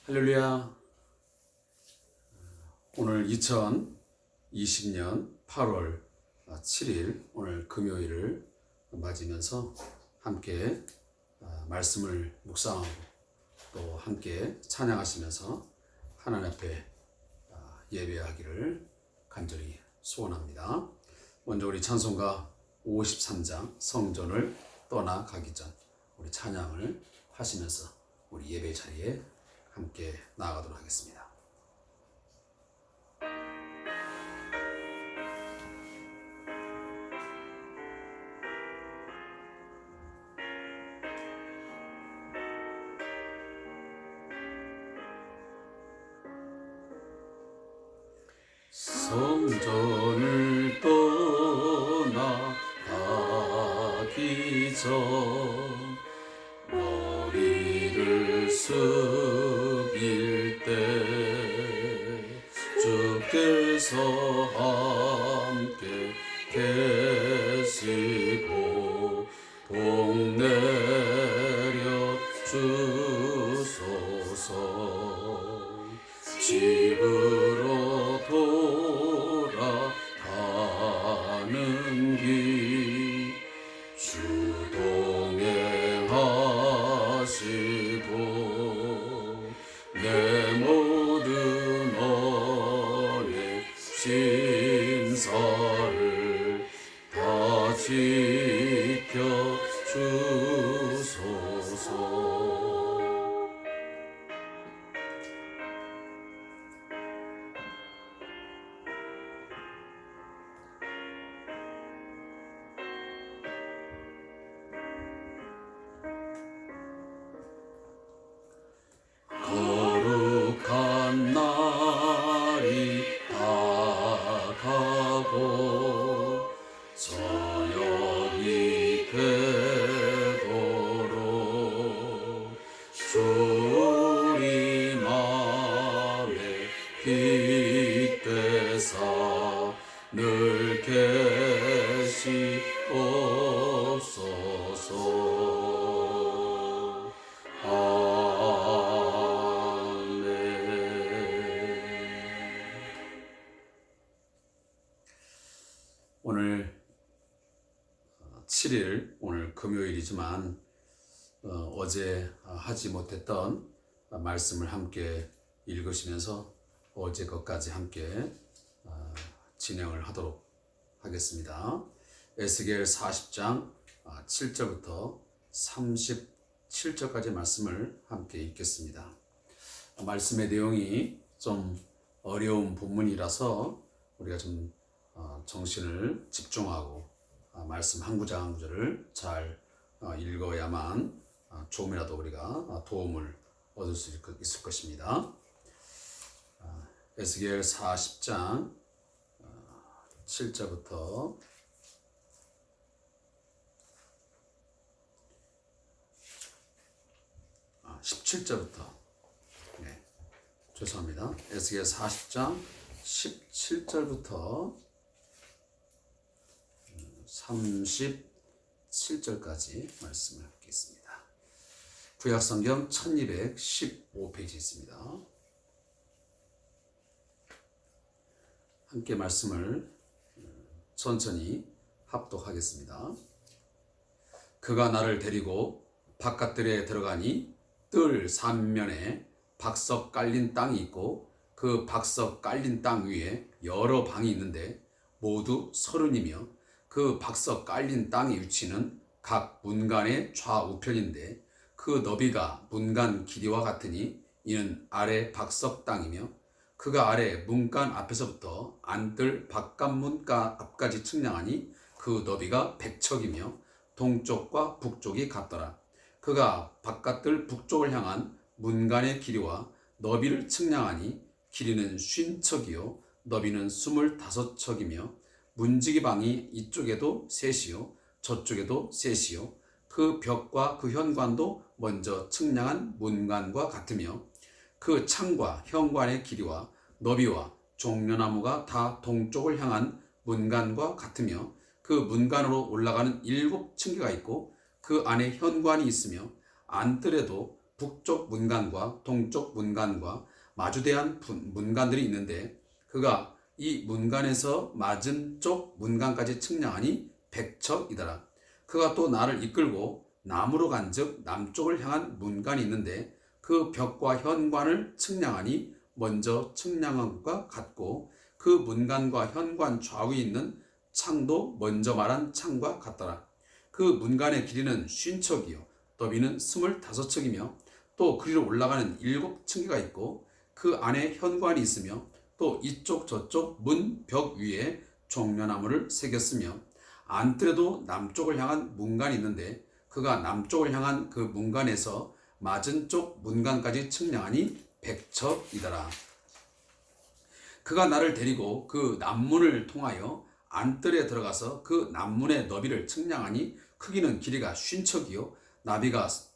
할렐루야. 오늘 2020년 8월 7일 오늘 금요일을 맞으면서 함께 말씀을 묵상하고 또 함께 찬양하시면서 하나님 앞에 예배하기를 간절히 소원합니다. 먼저 우리 찬송가 53장 성전을 떠나가기 전 우리 찬양을 하시면서 우리 예배 자리에 함께 나아가도록 하겠습니다. 성전을 떠나가기 전 머리를 숙일 때 주께서 함께 계시고 복 내려 주소서. 집으로 돌아가는 길 주 동행하시고 내 모든 언약 신사를 다 지켜 주소서. 거룩한 날이 다가고 저녁이 되도록 주 우리 맘에 빛되사 늘 계시옵소서. 오늘 7일, 오늘 금요일이지만 어제 하지 못했던 말씀을 함께 읽으시면서 어제 것까지 함께 진행을 하도록 하겠습니다. 에스겔 40장 7절부터 37절까지 말씀을 함께 읽겠습니다. 말씀의 내용이 좀 어려운 본문이라서 우리가 좀 정신을 집중하고 말씀 한 구절 한 구절을 잘 읽어야만 조금이라도 우리가 도움을 얻을 수 있을 것입니다. 에스겔 40장 7절부터 17절부터 죄송합니다. 에스겔 40장 17절부터 37절까지 말씀을 하겠습니다. 구약성경 1215페이지 있습니다. 함께 말씀을 천천히 합독하겠습니다. 그가 나를 데리고 바깥들에 들어가니 뜰 삼면에 박석 깔린 땅이 있고 그 박석 깔린 땅 위에 여러 방이 있는데 모두 30이며 그 박석 깔린 땅의 위치는 각 문간의 좌우편인데 그 너비가 문간 길이와 같으니 이는 아래 박석 땅이며 그가 아래 문간 앞에서부터 안뜰 바깥문간 앞까지 측량하니 그 너비가 100척이며 동쪽과 북쪽이 같더라. 그가 바깥뜰 북쪽을 향한 문간의 길이와 너비를 측량하니 길이는 50척이요 너비는 25척이며 문지기방이 이쪽에도 셋이요 저쪽에도 셋이요 그 벽과 그 현관도 먼저 측량한 문관과 같으며 그 창과 현관의 길이와 너비와 종려나무가 다 동쪽을 향한 문관과 같으며 그 문관으로 올라가는 7층계가 있고 그 안에 현관이 있으며 안뜰에도 북쪽 문간과 동쪽 문간과 마주대한 문간들이 있는데 그가 이 문간에서 맞은쪽 문간까지 측량하니 100척이더라. 그가 또 나를 이끌고 남으로 간즉 남쪽을 향한 문간이 있는데 그 벽과 현관을 측량하니 먼저 측량한 것과 같고 그 문간과 현관 좌우에 있는 창도 먼저 말한 창과 같더라. 그 문간의 길이는 50척이요 너비는 25척이며 또 그리로 올라가는 7층계가 있고 그 안에 현관이 있으며 또 이쪽 저쪽 문 벽 위에 종려나무를 새겼으며 안뜰에도 남쪽을 향한 문간이 있는데 그가 남쪽을 향한 그 문간에서 맞은쪽 문간까지 측량하니 100척이더라. 그가 나를 데리고 그 남문을 통하여 안뜰에 들어가서 그 남문의 너비를 측량하니 크기는 길이가 50척이요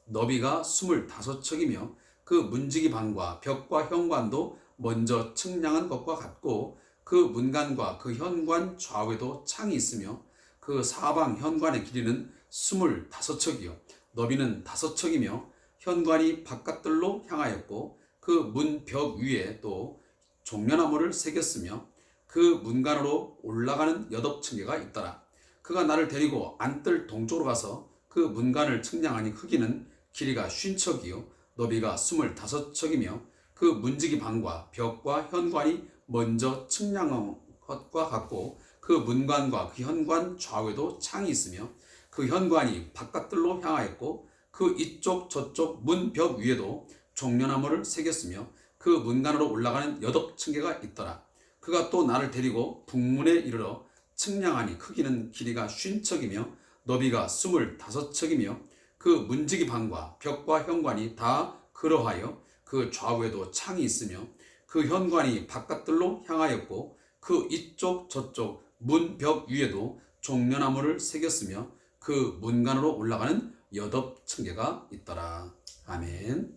너비가 25척이며 그 문지기 방과 벽과 현관도 먼저 측량한 것과 같고 그 문간과 그 현관 좌우에도 창이 있으며 그 사방 현관의 길이는 25척이요 너비는 5척이며 현관이 바깥들로 향하였고 그 문 벽 위에 또 종려나무를 새겼으며 그 문간으로 올라가는 8층계가 있더라. 그가 나를 데리고 안뜰 동쪽으로 가서 그 문간을 측량하니 크기는 길이가 50척이요 너비가 25척이며 그 문지기 방과 벽과 현관이 먼저 측량한 것과 같고 그 문관과 그 현관 좌우에도 창이 있으며 그 현관이 바깥들로 향하였고 그 이쪽 저쪽 문 벽 위에도 종려나무를 새겼으며 그 문간으로 올라가는 8층계가 있더라. 그가 또 나를 데리고 북문에 이르러 측량하니 크기는 길이가 50척이며 너비가 25척이며 그 문지기 방과 벽과 현관이 다 그러하여 그 좌우에도 창이 있으며 그 현관이 바깥들로 향하였고 그 이쪽 저쪽 문 벽 위에도 종려나무를 새겼으며 그 문간으로 올라가는 8층계가 있더라. 아멘.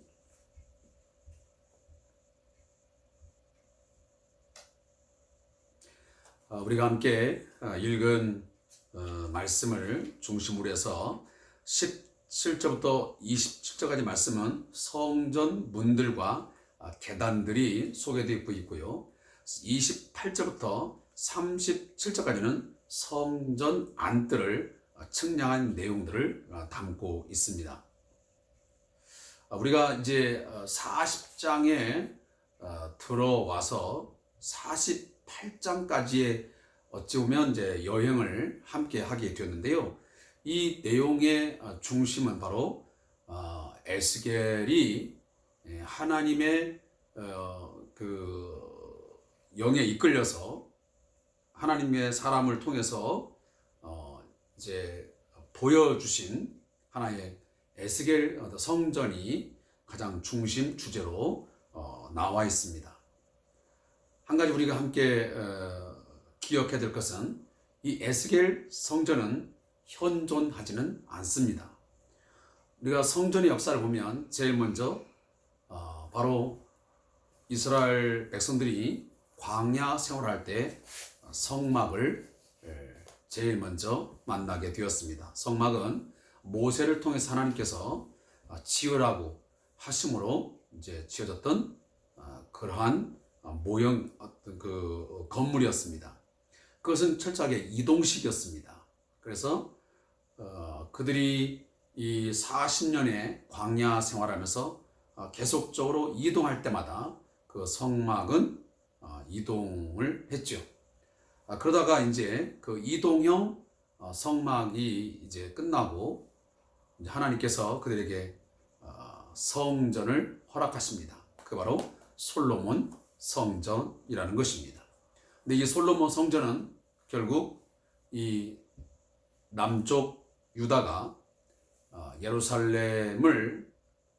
우리가 함께 읽은 말씀을 중심으로 해서 17절부터 27절까지 말씀은 성전 문들과 계단들이 소개되어 있고요. 28절부터 37절까지는 성전 안뜰을 측량한 내용들을 담고 있습니다. 우리가 이제 40장에 들어와서 48장까지의 어찌 보면 이제 여행을 함께 하게 되었는데요. 이 내용의 중심은 바로 에스겔이 하나님의 그 영에 이끌려서 하나님의 사람을 통해서 이제 보여주신 하나의 에스겔 성전이 가장 중심 주제로 나와 있습니다. 한 가지 우리가 함께 기억해야 될 것은 이 에스겔 성전은 현존하지는 않습니다. 우리가 성전의 역사를 보면 제일 먼저 바로 이스라엘 백성들이 광야 생활할 때 성막을 제일 먼저 만나게 되었습니다. 성막은 모세를 통해서 하나님께서 지으라고 하심으로 이제 지어졌던 그러한 모형 어떤 그 건물이었습니다. 그것은 철저하게 이동식이었습니다. 그래서 그들이 이 40년의 광야 생활하면서 계속적으로 이동할 때마다 그 성막은 이동을 했죠. 그러다가 이제 그 이동형 성막이 이제 끝나고 이제 하나님께서 그들에게 성전을 허락하십니다. 그 바로 솔로몬 성전이라는 것입니다. 근데 이 솔로몬 성전은 결국 이 남쪽 유다가 예루살렘을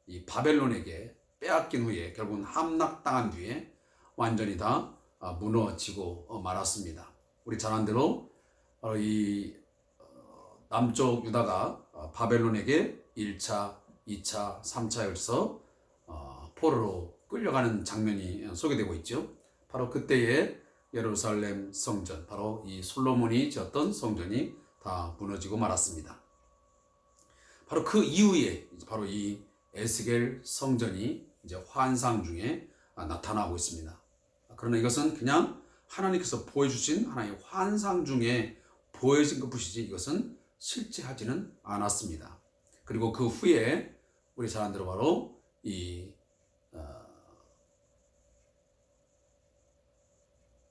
이 바벨론에게 빼앗긴 후에 결국은 함락당한 뒤에 완전히 다 무너지고 말았습니다. 우리 잘 아는 대로 바로 이 남쪽 유다가 바벨론에게 1차, 2차, 3차에 걸쳐서 포로로 끌려가는 장면이 소개되고 있죠. 바로 그때의 예루살렘 성전, 바로 이 솔로몬이 지었던 성전이 다 무너지고 말았습니다. 바로 그 이후에 바로 이 에스겔 성전이 이제 환상 중에 나타나고 있습니다. 그러나 이것은 그냥 하나님께서 보여주신 하나님의 환상 중에 보여진 것뿐이지 이것은 실제하지는 않았습니다. 그리고 그 후에 우리 잘 아는 대로 바로 이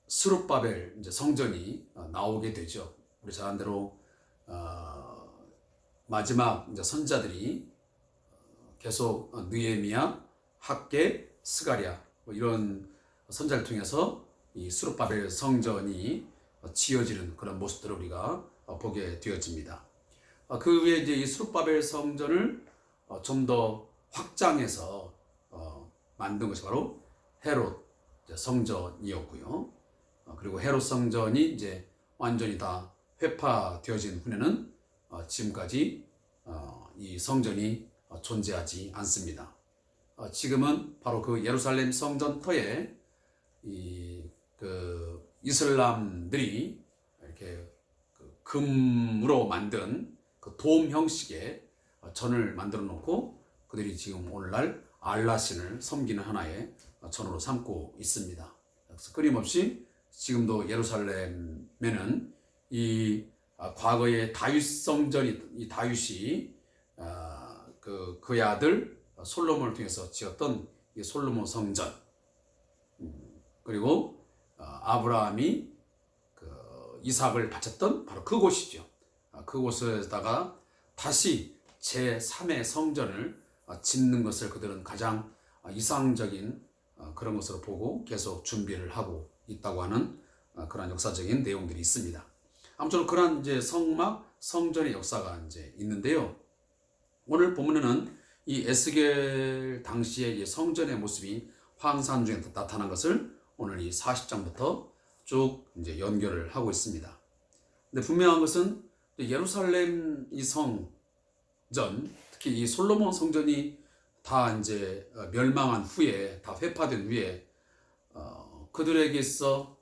스룹바벨 이제 성전이 나오게 되죠. 우리 잘 아는 대로 마지막 이제 선자들이 계속 느헤미야, 학개, 스가랴 뭐 이런 선자를 통해서 이 스룹바벨 성전이 지어지는 그런 모습들을 우리가 보게 되어집니다. 그 후에 이제 이 스룹바벨 성전을 좀 더 확장해서 만든 것이 바로 헤롯 성전이었고요. 그리고 헤롯 성전이 이제 완전히 다 회파되어진 후에는 지금까지 이 성전이 존재하지 않습니다. 지금은 바로 그 예루살렘 성전터에 그 이슬람들이 이렇게 그 금으로 만든 그 돔 형식의 전을 만들어 놓고 그들이 지금 오늘날 알라신을 섬기는 하나의 전으로 삼고 있습니다. 그래서 끊임없이 지금도 예루살렘에는 이 과거의 다윗 성전이 이 다윗이 그의 아들 솔로몬을 통해서 지었던 이 솔로몬 성전 그리고 아브라함이 그 이삭을 바쳤던 바로 그곳이죠. 그곳에다가 다시 제3의 성전을 짓는 것을 그들은 가장 이상적인 그런 것으로 보고 계속 준비를 하고 있다고 하는 그런 역사적인 내용들이 있습니다. 아무쪼록 그런 이제 성막 성전의 역사가 이제 있는데요. 오늘 본문에는 이 에스겔 당시의 성전의 모습이 환상 중에 나타난 것을 오늘 이 40장부터 쭉 이제 연결을 하고 있습니다. 근데 분명한 것은 예루살렘 이 성전, 특히 이 솔로몬 성전이 다 이제 멸망한 후에, 다 회파된 후에 그들에게서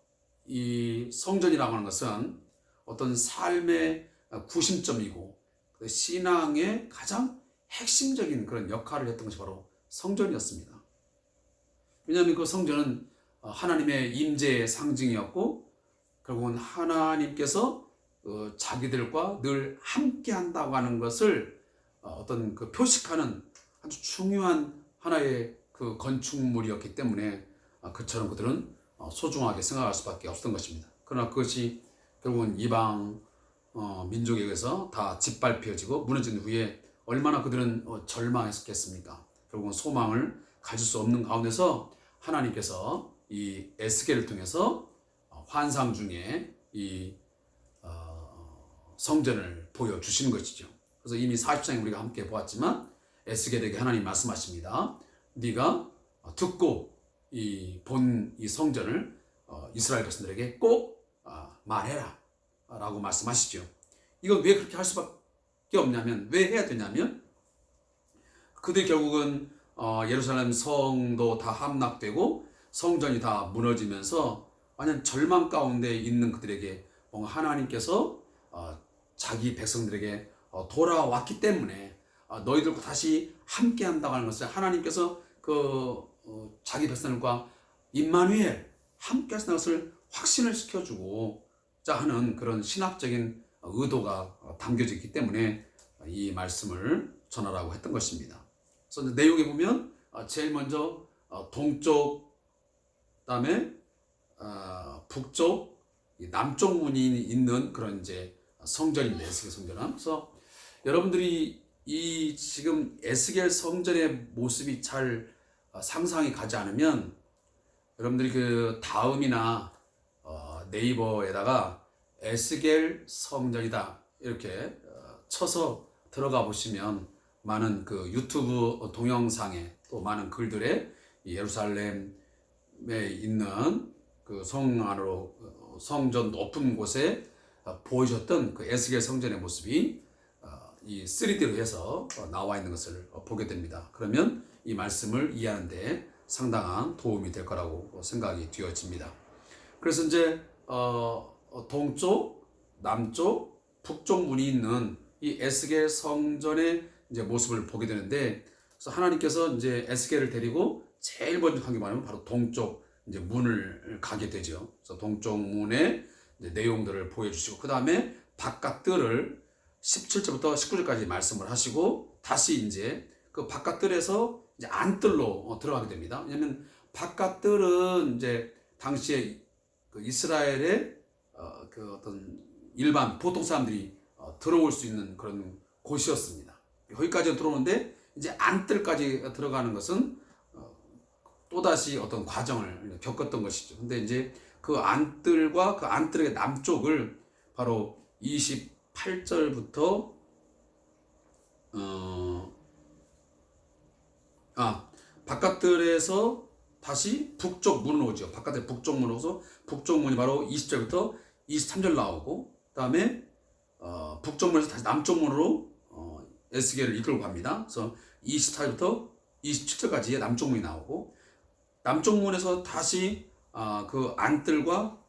이 성전이라고 하는 것은 어떤 삶의 구심점이고 신앙의 가장 핵심적인 그런 역할을 했던 것이 바로 성전이었습니다. 왜냐하면 그 성전은 하나님의 임재의 상징이었고 결국은 하나님께서 자기들과 늘 함께 한다고 하는 것을 어떤 그 표식하는 아주 중요한 하나의 그 건축물이었기 때문에 그처럼 그들은 소중하게 생각할 수밖에 없었던 것입니다. 그러나 그것이 결국은 이방 민족에 의해서 다 짓밟혀지고 무너진 후에 얼마나 그들은 절망했겠습니까? 결국은 소망을 가질 수 없는 가운데서 하나님께서 이 에스겔을 통해서 환상 중에 이 성전을 보여주시는 것이죠. 그래서 이미 40장에 우리가 함께 보았지만 에스겔에게 하나님 말씀하십니다. 네가 듣고 본 이 성전을 이스라엘 백성들에게 꼭 말해라 라고 말씀하시죠. 이건 왜 그렇게 할 수밖에 없냐면, 왜 해야 되냐면 그들이 결국은 예루살렘 성도 다 함락되고 성전이 다 무너지면서 완전 절망 가운데 있는 그들에게 뭔가 하나님께서 자기 백성들에게 돌아왔기 때문에 너희들과 다시 함께 한다고 하는 것을 하나님께서 자기 백성들과 임마누엘 함께 하시는 것을 확신을 시켜주고자 하는 그런 신학적인 의도가 담겨져 있기 때문에 이 말씀을 전하라고 했던 것입니다. 그래서 내용에 보면 제일 먼저 동쪽, 그다음에 북쪽, 남쪽 문이 있는 그런 이제 성전입니다. 에스겔 성전은. 그래서 여러분들이 이 지금 에스겔 성전의 모습이 잘 상상이 가지 않으면 여러분들이 그 다음이나 네이버에다가 에스겔 성전이다 이렇게 쳐서 들어가 보시면 많은 그 유튜브 동영상에 또 많은 글들에 예루살렘에 있는 그 성 안으로 성전 높은 곳에 보여줬던 그 에스겔 성전의 모습이 이 3D로 해서 나와 있는 것을 보게 됩니다. 그러면 이 말씀을 이해하는 데 상당한 도움이 될 거라고 생각이 되어집니다. 그래서 이제 동쪽, 남쪽, 북쪽 문이 있는 이 에스겔 성전의 이제 모습을 보게 되는데 그래서 하나님께서 이제 에스겔을 데리고 제일 먼저 간 게 뭐냐면 바로 동쪽 이제 문을 가게 되죠. 그래서 동쪽 문의 내용들을 보여주시고 그 다음에 바깥 뜰을 17절부터 19절까지 말씀을 하시고 다시 이제 그 바깥 뜰에서 이제 안뜰로 들어가게 됩니다. 왜냐하면 바깥 뜰은 이제 당시에 그 이스라엘의 그 어떤 일반 보통 사람들이 들어올 수 있는 그런 곳이었습니다. 여기까지 들어오는데 이제 안뜰까지 들어가는 것은 또다시 어떤 과정을 겪었던 것이죠. 근데 이제 그 안뜰과 그 안뜰의 남쪽을 바로 28절부터 바깥뜰에서 다시 북쪽 문으로 오죠. 바깥에 북쪽 문으로 오서 북쪽 문이 바로 20절부터 23절 나오고 그다음에 북쪽 문에서 다시 남쪽 문으로 에스겔을 이끌고 갑니다. 그래서 24절부터 27절까지의 남쪽 문이 나오고 남쪽 문에서 다시 그 안뜰과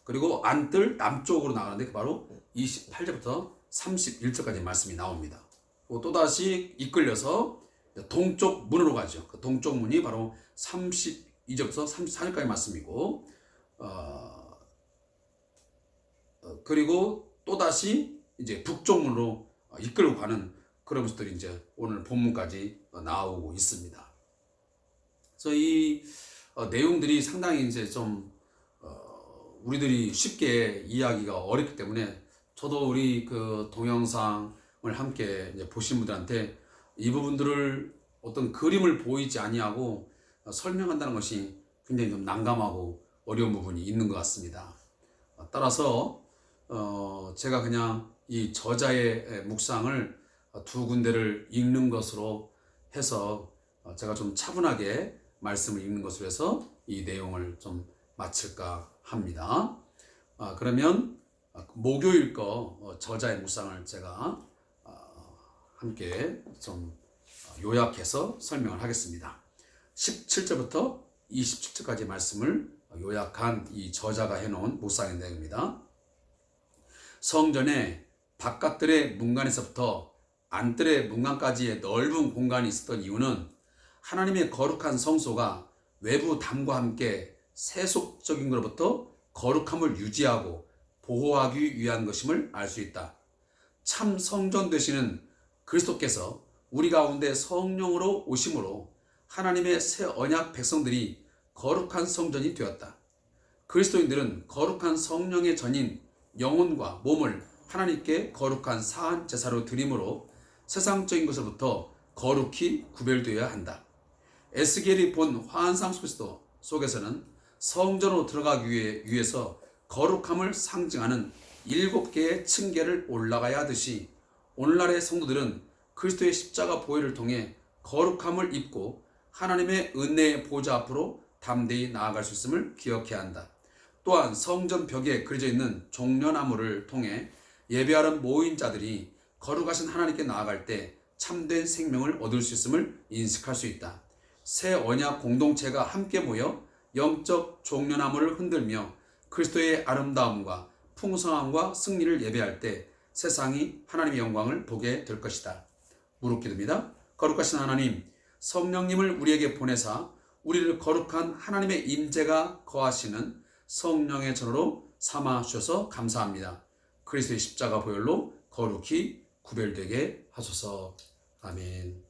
그리고 안뜰 남쪽으로 나가는데 바로 28절부터 31절까지 말씀이 나옵니다. 또다시 이끌려서 동쪽 문으로 가죠. 그 동쪽 문이 바로 32절부터 34절까지 말씀이고 그리고 또다시 이제 북쪽 문으로 이끌고 가는 그런 모습들이 이제 오늘 본문까지 나오고 있습니다. 그래서 이 내용들이 상당히 이제 좀 우리들이 쉽게 이해하기가 어렵기 때문에 저도 우리 그 동영상을 함께 이제 보신 분들한테 이 부분들을 어떤 그림을 보이지 아니하고 설명한다는 것이 굉장히 좀 난감하고 어려운 부분이 있는 것 같습니다. 따라서 제가 그냥 이 저자의 묵상을 두 군데를 읽는 것으로 해서 제가 좀 차분하게 말씀을 읽는 것으로 해서 이 내용을 좀 마칠까 합니다. 그러면 목요일 거 저자의 묵상을 제가 함께 좀 요약해서 설명을 하겠습니다. 17절부터 27절까지 말씀을 요약한 이 저자가 해놓은 묵상의 내용입니다. 성전의 바깥뜰의 문간에서부터 안뜰의 문간까지의 넓은 공간이 있었던 이유는 하나님의 거룩한 성소가 외부 담과 함께 세속적인 것로부터 거룩함을 유지하고 보호하기 위한 것임을 알 수 있다. 참 성전 되시는 그리스도께서 우리 가운데 성령으로 오심으로 하나님의 새 언약 백성들이 거룩한 성전이 되었다. 그리스도인들은 거룩한 성령의 전인 영혼과 몸을 하나님께 거룩한 사한 제사로 드림으로 세상적인 것으로부터 거룩히 구별되어야 한다. 에스겔이 본 환상 속에서는 성전으로 들어가기 위해서 거룩함을 상징하는 7개의 층계를 올라가야 하듯이 오늘날의 성도들은 그리스도의 십자가 보혈을 통해 거룩함을 입고 하나님의 은혜의 보좌 앞으로 담대히 나아갈 수 있음을 기억해야 한다. 또한 성전 벽에 그려져 있는 종려나무를 통해 예배하는 모인 자들이 거룩하신 하나님께 나아갈 때 참된 생명을 얻을 수 있음을 인식할 수 있다. 새 언약 공동체가 함께 모여 영적 종려나무를 흔들며 그리스도의 아름다움과 풍성함과 승리를 예배할 때 세상이 하나님의 영광을 보게 될 것이다. 무릎 기도입니다. 거룩하신 하나님, 성령님을 우리에게 보내사 우리를 거룩한 하나님의 임재가 거하시는 성령의 전으로 삼아 주셔서 감사합니다. 그리스도의 십자가 보혈로 거룩히 구별되게 하소서. 아멘.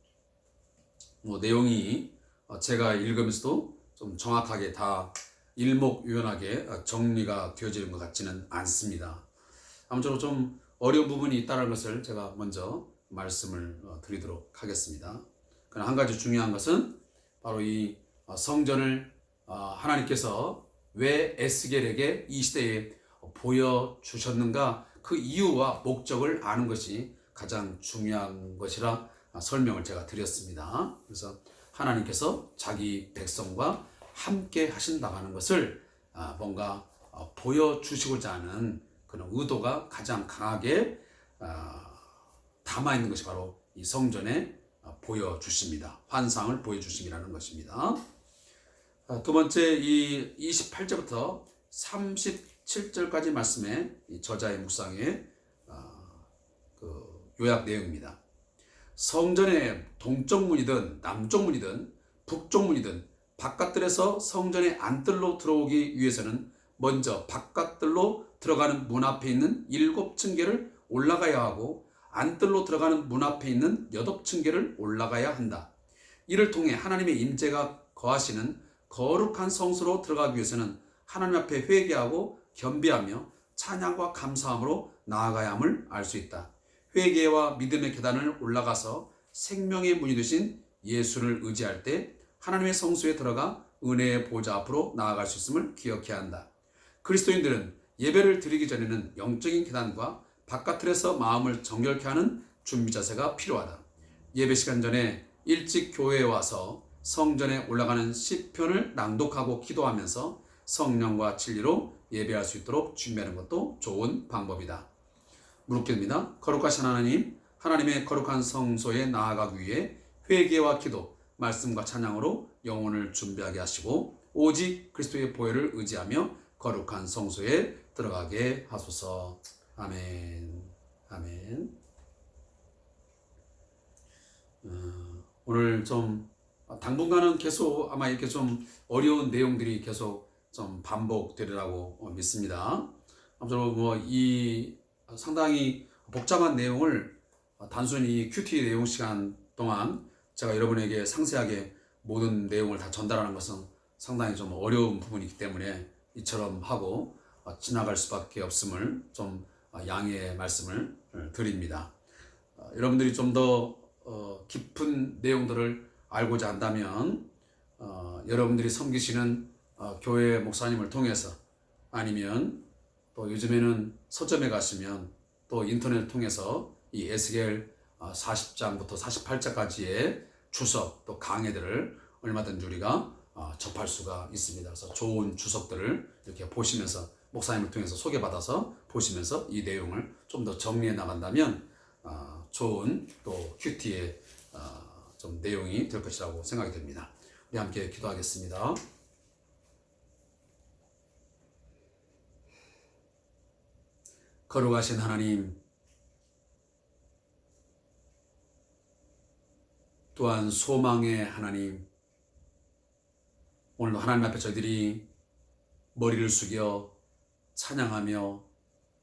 내용이 제가 읽으면서도 좀 정확하게 다 일목요연하게 정리가 되어지는 것 같지는 않습니다. 아무쪼록 좀 어려운 부분이 있다는 것을 제가 먼저 말씀을 드리도록 하겠습니다. 그러나 한 가지 중요한 것은 바로 이 성전을 하나님께서 왜 에스겔에게 이 시대에 보여주셨는가, 그 이유와 목적을 아는 것이 가장 중요한 것이라 설명을 제가 드렸습니다. 그래서 하나님께서 자기 백성과 함께 하신다고 하는 것을 뭔가 보여주시고자 하는 그런 의도가 가장 강하게 담아있는 것이 바로 이 성전에 보여주십니다. 환상을 보여주심이라는 것입니다. 두 번째, 이 28절부터 37절까지 말씀의 이 저자의 묵상의 그 요약 내용입니다. 성전의 동쪽 문이든 남쪽 문이든 북쪽 문이든 바깥들에서 성전의 안뜰로 들어오기 위해서는 먼저 바깥들로 들어가는 문 앞에 있는 7층계를 올라가야 하고 안뜰로 들어가는 문 앞에 있는 8층계를 올라가야 한다. 이를 통해 하나님의 임재가 거하시는 거룩한 성소로 들어가기 위해서는 하나님 앞에 회개하고 겸비하며 찬양과 감사함으로 나아가야 함을 알 수 있다. 회개와 믿음의 계단을 올라가서 생명의 문이 되신 예수를 의지할 때 하나님의 성소에 들어가 은혜의 보좌 앞으로 나아갈 수 있음을 기억해야 한다. 그리스도인들은 예배를 드리기 전에는 영적인 계단과 바깥틀에서 마음을 정결케 하는 준비 자세가 필요하다. 예배 시간 전에 일찍 교회에 와서 성전에 올라가는 시편을 낭독하고 기도하면서 성령과 진리로 예배할 수 있도록 준비하는 것도 좋은 방법이다. 무릎기도입니다. 거룩하신 하나님, 하나님의 거룩한 성소에 나아가기 위해 회개와 기도, 말씀과 찬양으로 영혼을 준비하게 하시고 오직 그리스도의 보혈을 의지하며 거룩한 성소에 들어가게 하소서. 아멘. 아멘. 오늘 좀 당분간은 계속 아마 이렇게 좀 어려운 내용들이 계속 좀 반복되리라고 믿습니다. 아무쪼록 이 상당히 복잡한 내용을 단순히 큐티 내용 시간 동안 제가 여러분에게 상세하게 모든 내용을 다 전달하는 것은 상당히 좀 어려운 부분이기 때문에 이처럼 하고 지나갈 수밖에 없음을 좀 양해의 말씀을 드립니다. 여러분들이 좀 더 깊은 내용들을 알고자 한다면 여러분들이 섬기시는 교회 목사님을 통해서 아니면 또 요즘에는 서점에 가시면 또 인터넷을 통해서 이 에스겔 40장부터 48장까지의 주석 또 강해들을 얼마든지 우리가 접할 수가 있습니다. 그래서 좋은 주석들을 이렇게 보시면서 목사님을 통해서 소개받아서 보시면서 이 내용을 좀 더 정리해 나간다면 좋은 또 큐티의 좀 내용이 될 것이라고 생각이 됩니다. 우리 함께 기도하겠습니다. 거룩하신 하나님, 또한 소망의 하나님, 오늘도 하나님 앞에 저희들이 머리를 숙여 찬양하며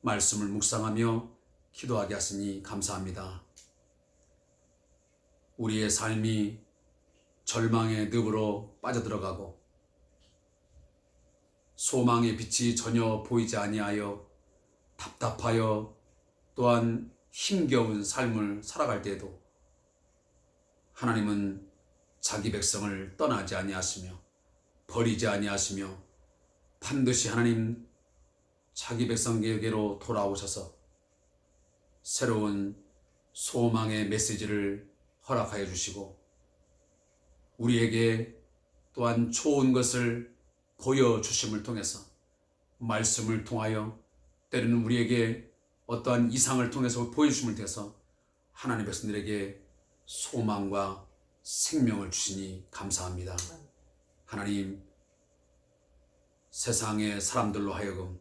말씀을 묵상하며 기도하게 하시니 감사합니다. 우리의 삶이 절망의 늪으로 빠져들어가고 소망의 빛이 전혀 보이지 아니하여 답답하여 또한 힘겨운 삶을 살아갈 때에도 하나님은 자기 백성을 떠나지 아니하시며 버리지 아니하시며 반드시 하나님 자기 백성에게로 돌아오셔서 새로운 소망의 메시지를 허락하여 주시고 우리에게 또한 좋은 것을 보여주심을 통해서 말씀을 통하여 때로는 우리에게 어떠한 이상을 통해서 보여주심을 통해서 하나님의 백성들에게 소망과 생명을 주시니 감사합니다. 하나님, 세상의 사람들로 하여금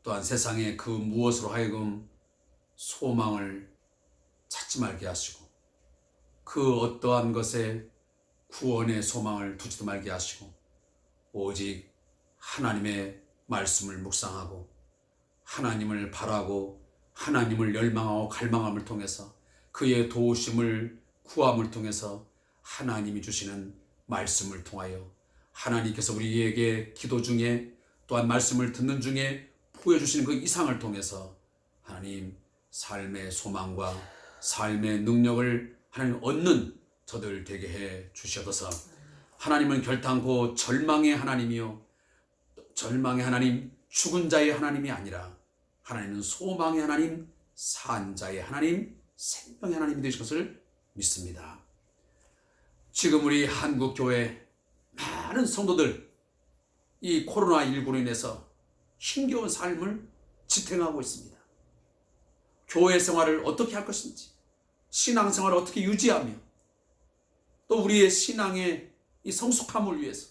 또한 세상의 그 무엇으로 하여금 소망을 찾지 말게 하시고 그 어떠한 것에 구원의 소망을 두지도 말게 하시고 오직 하나님의 말씀을 묵상하고 하나님을 바라고 하나님을 열망하고 갈망함을 통해서 그의 도우심을 구함을 통해서 하나님이 주시는 말씀을 통하여 하나님께서 우리에게 기도 중에 또한 말씀을 듣는 중에 보여주시는 그 이상을 통해서 하나님 삶의 소망과 삶의 능력을 하나님 얻는 저들 되게 해 주시옵소서. 하나님은 결단코 절망의 하나님이요 절망의 하나님, 죽은 자의 하나님이 아니라 하나님은 소망의 하나님, 산 자의 하나님, 생명의 하나님이 되실 것을 믿습니다. 지금 우리 한국교회 많은 성도들 이 코로나19로 인해서 힘겨운 삶을 지탱하고 있습니다. 교회 생활을 어떻게 할 것인지, 신앙생활을 어떻게 유지하며 또 우리의 신앙의 이 성숙함을 위해서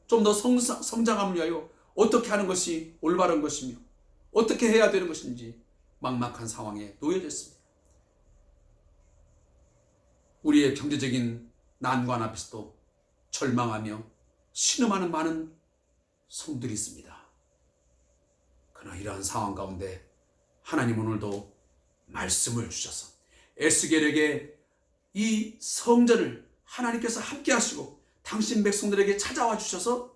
좀 더 성장함을 위하여 어떻게 하는 것이 올바른 것이며 어떻게 해야 되는 것인지 막막한 상황에 놓여져 있습니다. 우리의 경제적인 난관 앞에서도 절망하며 신음하는 많은 성들이 있습니다. 그러나 이러한 상황 가운데 하나님 오늘도 말씀을 주셔서 에스겔에게 이 성전을 하나님께서 함께 하시고 당신 백성들에게 찾아와 주셔서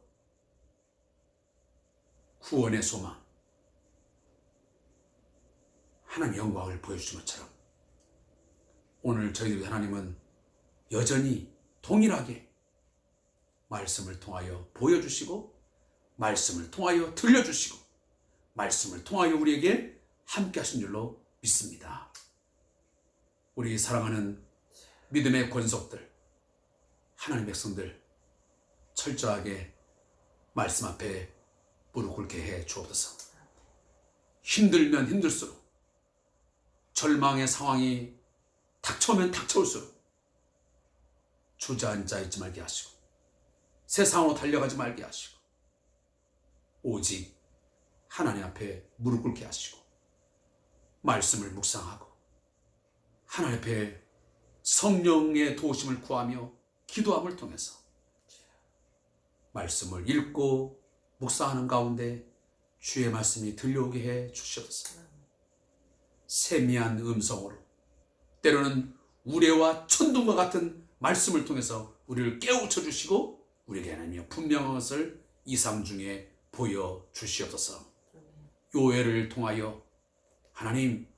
구원의 소망, 하나님의 영광을 보여주신 것처럼 오늘 저희들 하나님은 여전히 동일하게 말씀을 통하여 보여주시고 말씀을 통하여 들려주시고 말씀을 통하여 우리에게 함께 하신 줄로 믿습니다. 우리 사랑하는 믿음의 권속들, 하나님 백성들 철저하게 말씀 앞에 무릎 꿇게 해 주옵소서. 힘들면 힘들수록, 절망의 상황이 닥쳐오면 닥쳐올수록 주저앉아 있지 말게 하시고 세상으로 달려가지 말게 하시고 오직 하나님 앞에 무릎 꿇게 하시고 말씀을 묵상하고 하나님 앞에 성령의 도우심을 구하며 기도함을 통해서 말씀을 읽고 묵상하는 가운데 주의 말씀이 들려오게 해 주시옵소서. 세미한 음성으로 때로는 우레와 천둥과 같은 말씀을 통해서 우리를 깨우쳐 주시고 우리에게 하나님의 분명한 것을 이상 중에 보여주시옵소서. 요엘을 통하여 하나님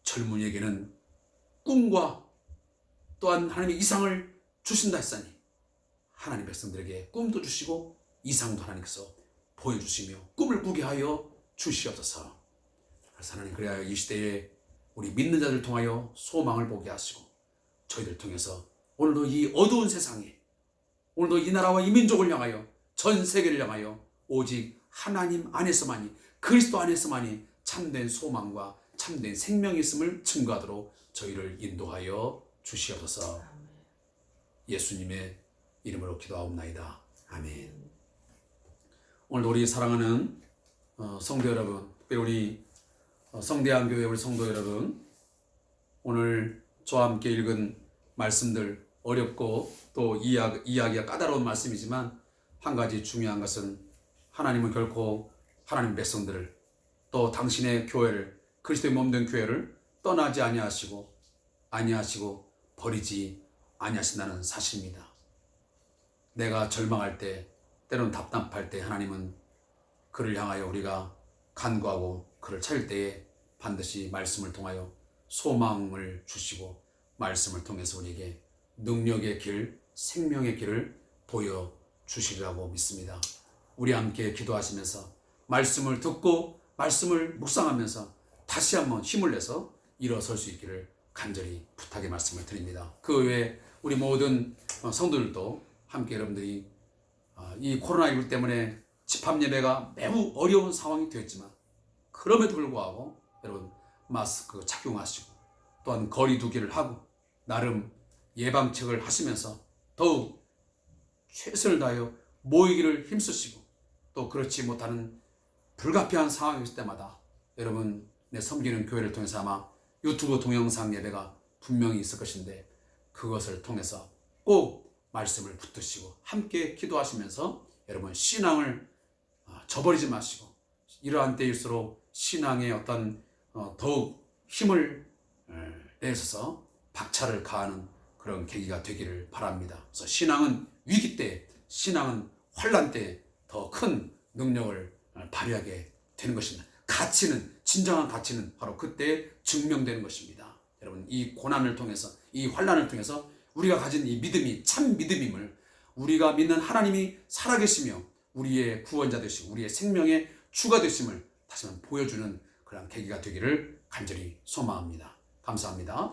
젊은이에게는 꿈과 또한 하나님의 이상을 주신다 했사니 하나님 백성들에게 꿈도 주시고 이상도 하나님께서 보여주시며 꿈을 꾸게 하여 주시옵소서. 그래서 하나님 그래야 이 시대에 우리 믿는 자들 통하여 소망을 보게 하시고 저희들 통해서 오늘도 이 어두운 세상에 오늘도 이 나라와 이 민족을 향하여 전 세계를 향하여 오직 하나님 안에서만이 그리스도 안에서만이 참된 소망과 참된 생명이 있음을 증거하도록 저희를 인도하여 주시옵소서. 예수님의 이름으로 기도하옵나이다. 아멘. 오늘 우리 사랑하는 성도 여러분, 특별히 우리 성대한교회 우리 성도 여러분, 오늘 저와 함께 읽은 말씀들 어렵고 또 이야기가 까다로운 말씀이지만 한 가지 중요한 것은 하나님은 결코 하나님 백성들을 또 당신의 교회를 그리스도의 몸된 교회를 떠나지 아니하시고 버리지 아니하신다는 사실입니다. 내가 절망할 때 때로는 답답할 때 하나님은 그를 향하여 우리가 간구하고 그를 찾을 때에 반드시 말씀을 통하여 소망을 주시고 말씀을 통해서 우리에게 능력의 길, 생명의 길을 보여주시리라고 믿습니다. 우리 함께 기도하시면서 말씀을 듣고 말씀을 묵상하면서 다시 한번 힘을 내서 일어설 수 있기를 간절히 부탁의 말씀을 드립니다. 그 외에 우리 모든 성도들도 함께 여러분들이 이 코로나19 때문에 집합예배가 매우 어려운 상황이 되었지만 그럼에도 불구하고 여러분 마스크 착용하시고 또한 거리 두기를 하고 나름 예방책을 하시면서 더욱 최선을 다하여 모이기를 힘쓰시고 또 그렇지 못하는 불가피한 상황이 있을 때마다 여러분 내 섬기는 교회를 통해서 아마 유튜브 동영상 예배가 분명히 있을 것인데 그것을 통해서 꼭 말씀을 붙드시고 함께 기도하시면서 여러분 신앙을 저버리지 마시고 이러한 때일수록 신앙의 어떤 더욱 힘을 내셔서 박차를 가하는 그런 계기가 되기를 바랍니다. 그래서 신앙은 위기 때, 신앙은 환난 때 더 큰 능력을 발휘하게 되는 것입니다. 가치는 진정한 가치는 바로 그때 증명되는 것입니다. 여러분 이 고난을 통해서 이 환난을 통해서 우리가 가진 이 믿음이 참 믿음임을 우리가 믿는 하나님이 살아계시며 우리의 구원자 되시고 우리의 생명의 주가 되심을 다시 한번 보여주는 그런 계기가 되기를 간절히 소망합니다. 감사합니다.